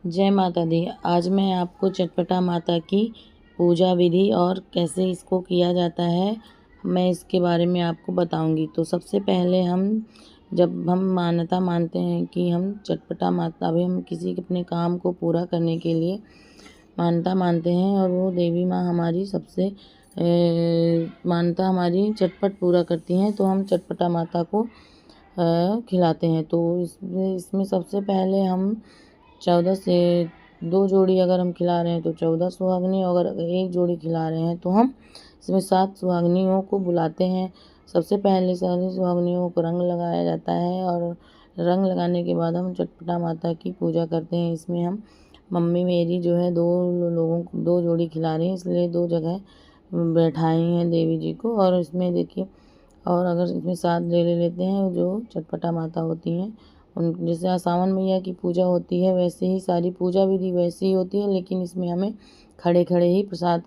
जय माता दी। आज मैं आपको चटपटा माता की पूजा विधि और कैसे इसको किया जाता है, मैं इसके बारे में आपको बताऊंगी। तो सबसे पहले जब हम मान्यता मानते हैं कि हम चटपटा माता, अभी हम किसी अपने काम को पूरा करने के लिए मान्यता मानते हैं और वो देवी माँ हमारी सबसे मान्यता हमारी चटपट पूरा करती हैं, तो हम चटपटा माता को खिलाते हैं। तो इसमें सबसे पहले हम 14 से 2 जोड़ी अगर हम खिला रहे हैं तो 14 सुहागनी, अगर 1 जोड़ी खिला रहे हैं तो हम इसमें 7 सुहागनियों को बुलाते हैं। सबसे पहले सारी सुहागनियों को रंग लगाया जाता है और रंग लगाने के बाद हम चटपटा माता की पूजा करते हैं। इसमें हम मम्मी मेरी जो है 2 लोगों को 2 जोड़ी खिला रही हैं, इसलिए 2 जगह बैठाई हैं देवी जी को। और इसमें देखिए, और अगर इसमें 7 ले लेते हैं जो चटपटा माता होती हैं, उन जैसे सावन मैया की पूजा होती है वैसे ही सारी पूजा विधि वैसे ही होती है, लेकिन इसमें हमें खड़े खड़े ही प्रसाद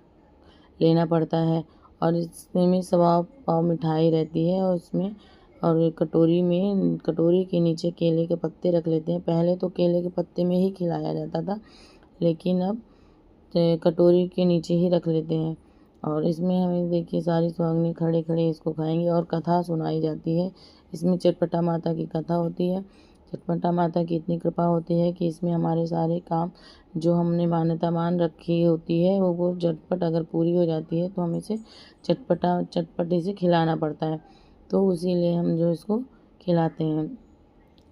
लेना पड़ता है। और इसमें सवा पाव मिठाई रहती है और इसमें और कटोरी के नीचे केले के पत्ते रख लेते हैं। पहले तो केले के पत्ते में ही खिलाया जाता था, लेकिन अब कटोरी के नीचे ही रख लेते हैं। और इसमें हमें देखिए सारी सुहागनी खड़े खड़े इसको खाएंगे और कथा सुनाई जाती है। इसमें चटपटा माता की कथा होती है। चटपटा माता की इतनी कृपा होती है कि इसमें हमारे सारे काम जो हमने मान्यता मान रखी होती है वो झटपट अगर पूरी हो जाती है तो हमें इसे चटपटे से खिलाना पड़ता है। तो इसीलिए हम जो इसको खिलाते हैं।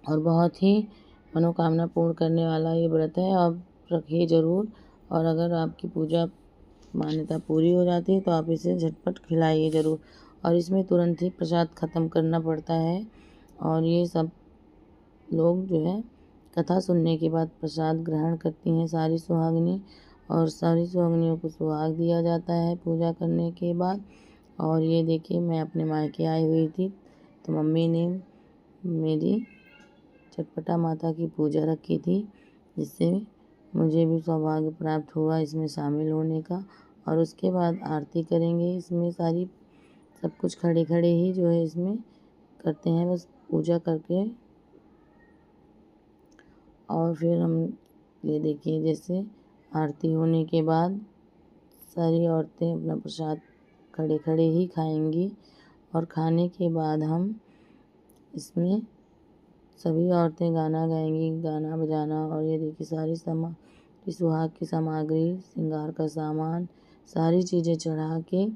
और बहुत ही मनोकामना पूर्ण करने वाला ये व्रत है, आप रखिए ज़रूर। और अगर आपकी पूजा मान्यता पूरी हो जाती है तो आप इसे झटपट खिलाइए ज़रूर। और इसमें तुरंत ही प्रसाद ख़त्म करना पड़ता है। और ये सब लोग जो है कथा सुनने के बाद प्रसाद ग्रहण करती हैं सारी सुहागिनी, और सारी सुहागिनियों को सुहाग दिया जाता है पूजा करने के बाद। और ये देखिए, मैं अपने मायके आई हुई थी तो मम्मी ने मेरी चटपटा माता की पूजा रखी थी, जिससे मुझे भी सौभाग्य प्राप्त हुआ इसमें शामिल होने का। और उसके बाद आरती करेंगे। इसमें सारी सब कुछ खड़े खड़े ही जो है इसमें करते हैं, बस पूजा करके। और फिर हम ये देखिए, जैसे आरती होने के बाद सारी औरतें अपना प्रसाद खड़े खड़े ही खाएंगी। और खाने के बाद हम इसमें सभी औरतें गाना गाएंगी, गाना बजाना। और ये देखिए सारी सुहाग की सामग्री, श्रृंगार का सामान, सारी चीज़ें चढ़ा के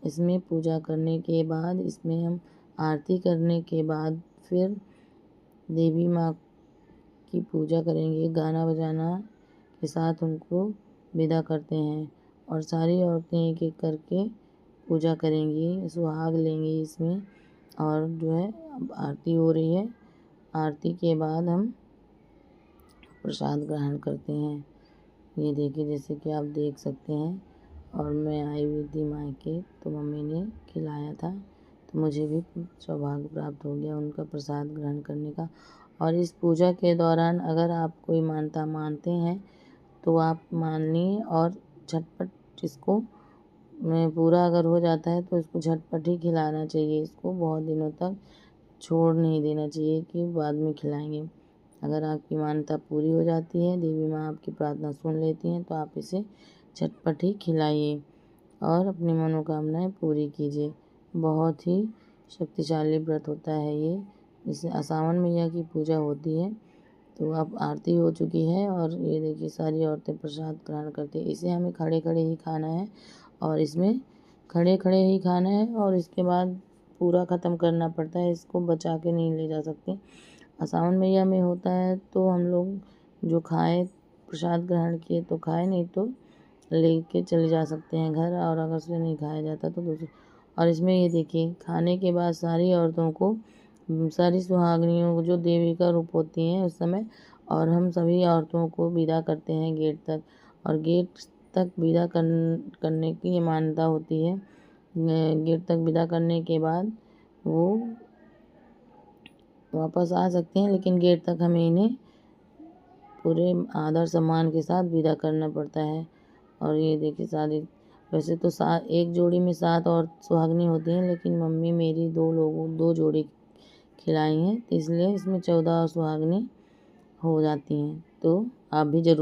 इसमें पूजा करने के बाद, इसमें हम आरती करने के बाद फिर देवी माँ की पूजा करेंगे, गाना बजाना के साथ उनको विदा करते हैं। और सारी औरतें एक एक करके पूजा करेंगी, सुहाग लेंगी इसमें। और जो है अब आरती हो रही है, आरती के बाद हम प्रसाद ग्रहण करते हैं। ये देखिए, जैसे कि आप देख सकते हैं। और मैं आई हुई थी मायके तो मम्मी ने खिलाया था, तो मुझे भी सौभाग्य प्राप्त हो गया उनका प्रसाद ग्रहण करने का। और इस पूजा के दौरान अगर आप कोई मान्यता मानते हैं तो आप मानिए, और झटपट इसको पूरा अगर हो जाता है तो इसको झटपट ही खिलाना चाहिए। इसको बहुत दिनों तक छोड़ नहीं देना चाहिए कि बाद में खिलाएंगे। अगर आपकी मान्यता पूरी हो जाती है, देवी माँ आपकी प्रार्थना सुन लेती हैं, तो आप इसे झटपट ही खिलाइए और अपनी मनोकामनाएं पूरी कीजिए। बहुत ही शक्तिशाली व्रत होता है ये। इससे सावन मैया की पूजा होती है। तो अब आरती हो चुकी है और ये देखिए सारी औरतें प्रसाद ग्रहण करती हैं। इसे हमें खड़े खड़े ही खाना है, और इसमें खड़े खड़े ही खाना है और इसके बाद पूरा ख़त्म करना पड़ता है, इसको बचा के नहीं ले जा सकते। सावन मैया में होता है तो हम लोग जो खाए प्रसाद ग्रहण किए तो खाए, नहीं तो लेके चले जा सकते हैं घर। और अगर से नहीं खाया जाता तो दूसरे। और इसमें ये देखिए, खाने के बाद सारी औरतों को, सारी सुहागनियों को जो देवी का रूप होती हैं उस समय, और हम सभी औरतों को विदा करते हैं गेट तक। और गेट तक विदा करने की ये मान्यता होती है। गेट तक विदा करने के बाद वो वापस आ सकते हैं, लेकिन गेट तक हमें इन्हें पूरे आदर सम्मान के साथ विदा करना पड़ता है। और ये देखिए सारी, वैसे तो एक जोड़ी में 7 और सुहागनी होती हैं, लेकिन मम्मी मेरी 2 जोड़ी खिलाई हैं, तो इसलिए इसमें 14 सुहागनी हो जाती हैं। तो आप भी ज़रूर